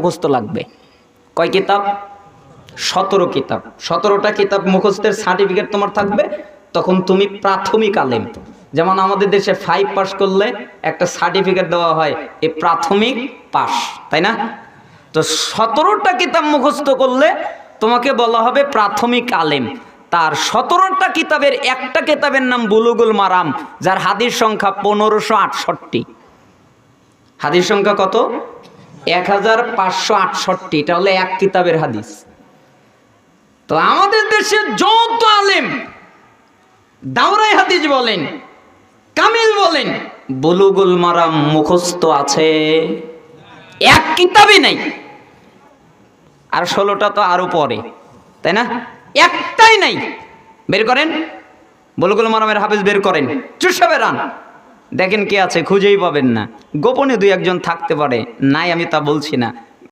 মুখস্থ লাগবে। কয় কিতাব? 17 কিতাব। 17টা কিতাব মুখস্থের সার্টিফিকেট তোমার থাকবে, তখন তুমি প্রাথমিক আলেম। যেমন আমাদের দেশে 5 পাস করলে একটা সার্টিফিকেট দেওয়া হয়, এই প্রাথমিক পাস, তাই না? তো 17টা কিতাব মুখস্থ করলে তোমাকে বলা হবে প্রাথমিক আলেম। তার 17টা কিতাবের একটা কিতাবের নাম বুলুগুল মারাম, যার হাদিস সংখ্যা 1568। হাদিস সংখ্যা কত? 1568। এটা হলো এক কিতাবের হাদিস। তো আমাদের দেশে যত আলেম, দাওরাই হাদিস বলেন, কামিল বলেন, বুলুগুল মারাম মুখস্থ আছে এক কিতাবে নাই। আর 16টা তো আরো পরে, তাই না? একটাই নাই। বের করেন, বুলুগুল মারামের হাফেজ বের করেন, চুষে বেরান, দেখেন কে আছে, খুঁজেই পাবেন না। গোপনে 2-1 জন থাকতে পারে, নাই আমি তা বলছি না,